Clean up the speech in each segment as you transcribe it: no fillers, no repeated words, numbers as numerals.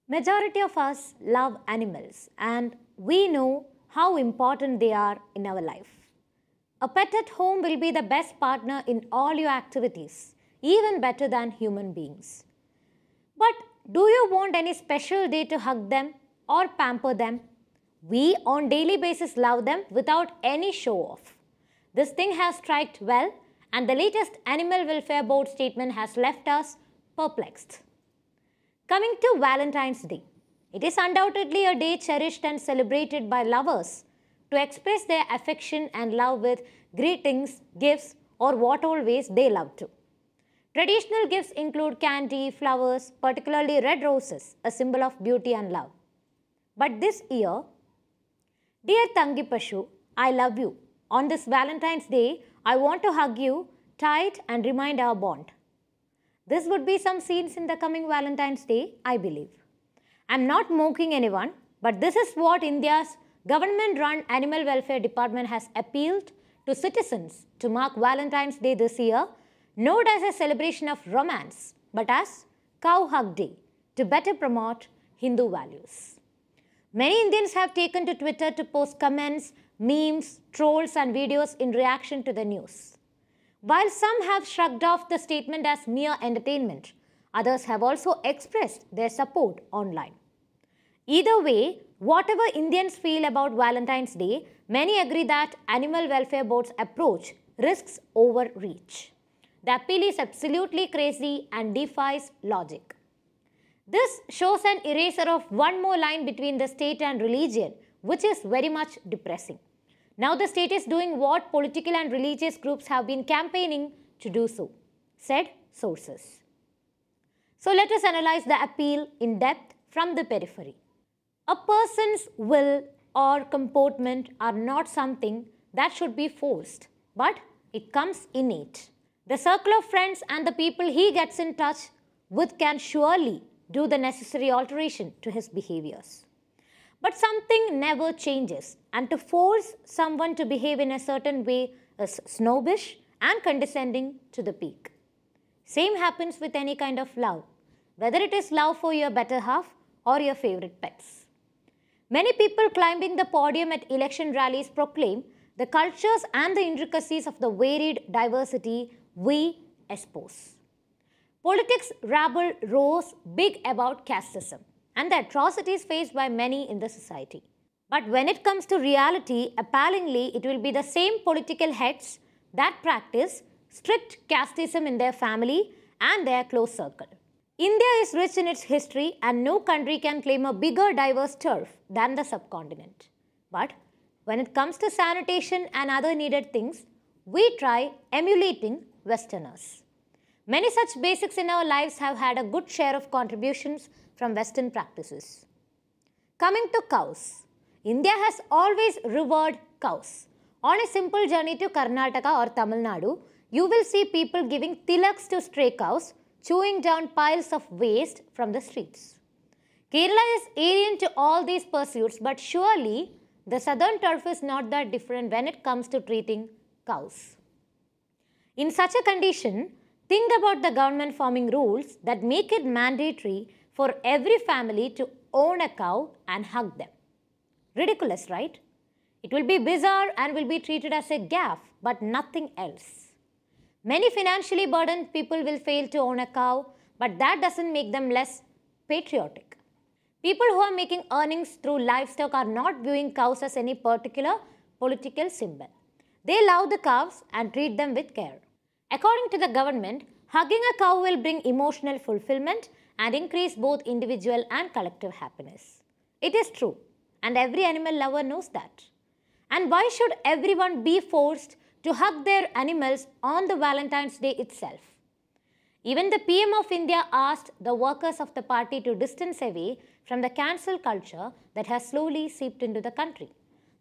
Majority of us love animals and we know how important they are in our life. A pet at home will be the best partner in all your activities, even better than human beings. But do you want any special day to hug them or pamper them? We on daily basis love them without any show off. This thing has striked well and the latest Animal Welfare Board statement has left us perplexed. Coming to Valentine's Day, it is undoubtedly a day cherished and celebrated by lovers to express their affection and love with greetings, gifts, or what all ways they love to. Traditional gifts include candy, flowers, particularly red roses, a symbol of beauty and love. But this year, dear Tangi Pashu, I love you. On this Valentine's Day, I want to hug you tight and remind our bond. This would be some scenes in the coming Valentine's Day, I believe. I'm not mocking anyone, but this is what India's government-run Animal Welfare Department has appealed to citizens to mark Valentine's Day this year, not as a celebration of romance, but as Cow Hug Day, to better promote Hindu values. Many Indians have taken to Twitter to post comments, memes, trolls and videos in reaction to the news. While some have shrugged off the statement as mere entertainment, others have also expressed their support online. Either way, whatever Indians feel about Valentine's Day, many agree that Animal Welfare Board's approach risks overreach. The appeal is absolutely crazy and defies logic. This shows an erasure of one more line between the state and religion, which is very much depressing. Now the state is doing what political and religious groups have been campaigning to do so, said sources. So let us analyze the appeal in depth from the periphery. A person's will or comportment are not something that should be forced, but it comes innate. The circle of friends and the people he gets in touch with can surely do the necessary alteration to his behaviors. But something never changes, and to force someone to behave in a certain way is snobbish and condescending to the peak. Same happens with any kind of love, whether it is love for your better half or your favorite pets. Many people climbing the podium at election rallies proclaim the cultures and the intricacies of the varied diversity we espouse. Politics rabble rose big about casteism and the atrocities faced by many in the society. But when it comes to reality, appallingly, it will be the same political heads that practice strict casteism in their family and their close circle. India is rich in its history and no country can claim a bigger diverse turf than the subcontinent. But when it comes to sanitation and other needed things, we try emulating Westerners. Many such basics in our lives have had a good share of contributions from Western practices. Coming to cows, India has always revered cows. On a simple journey to Karnataka or Tamil Nadu, you will see people giving tilaks to stray cows, chewing down piles of waste from the streets. Kerala is alien to all these pursuits, but surely the southern turf is not that different when it comes to treating cows. In such a condition, think about the government forming rules that make it mandatory for every family to own a cow and hug them. Ridiculous, right? It will be bizarre and will be treated as a gaffe, but nothing else. Many financially burdened people will fail to own a cow, but that doesn't make them less patriotic. People who are making earnings through livestock are not viewing cows as any particular political symbol. They love the cows and treat them with care. According to the government, hugging a cow will bring emotional fulfillment and increase both individual and collective happiness. It is true, and every animal lover knows that. And why should everyone be forced to hug their animals on the Valentine's Day itself? Even the PM of India asked the workers of the party to distance away from the cancel culture that has slowly seeped into the country.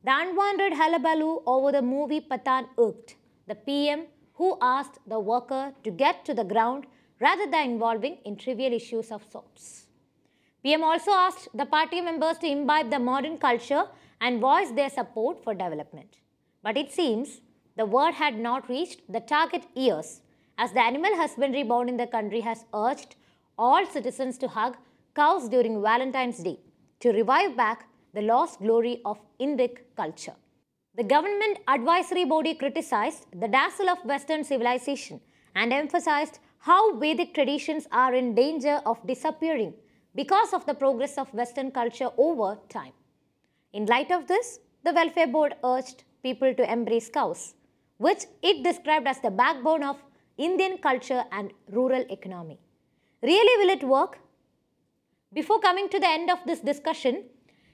The unwanted hullabaloo over the movie Pathan irked the PM, who asked the worker to get to the ground rather than involving in trivial issues of sorts. PM also asked the party members to imbibe the modern culture and voice their support for development. But it seems the word had not reached the target ears, as the animal husbandry board in the country has urged all citizens to hug cows during Valentine's Day to revive back the lost glory of Indic culture. The government advisory body criticized the dazzle of Western civilization and emphasized how Vedic traditions are in danger of disappearing because of the progress of Western culture over time. In light of this, the welfare board urged people to embrace cows, which it described as the backbone of Indian culture and rural economy. Really, will it work? Before coming to the end of this discussion,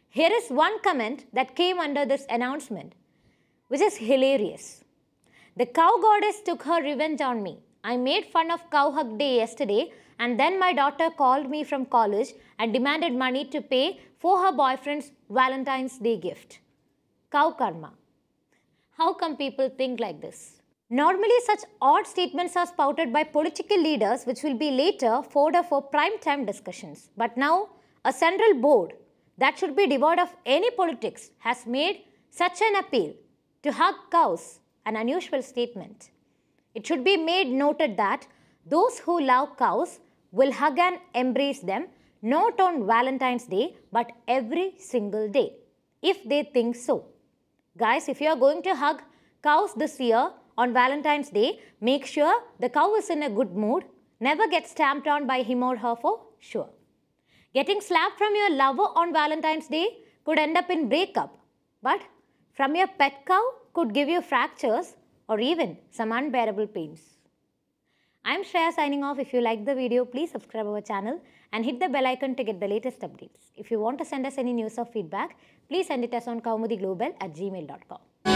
here is one comment that came under this announcement, which is hilarious. The cow goddess took her revenge on me. I made fun of Cow Hug Day yesterday, and then my daughter called me from college and demanded money to pay for her boyfriend's Valentine's Day gift. Cow karma. How come people think like this? Normally, such odd statements are spouted by political leaders, which will be later fodder for prime-time discussions. But now, a central board that should be devoid of any politics has made such an appeal to hug cows, an unusual statement. It should be made noted that those who love cows will hug and embrace them not on Valentine's Day but every single day, if they think so. Guys, if you are going to hug cows this year on Valentine's Day, make sure the cow is in a good mood, never get stamped on by him or her for sure. Getting slapped from your lover on Valentine's Day could end up in breakup, but from your pet cow could give you fractures or even some unbearable pains. I am Shreya signing off. If you liked the video, please subscribe our channel and hit the bell icon to get the latest updates. If you want to send us any news or feedback, please send it us on kaumudyglobal@gmail.com.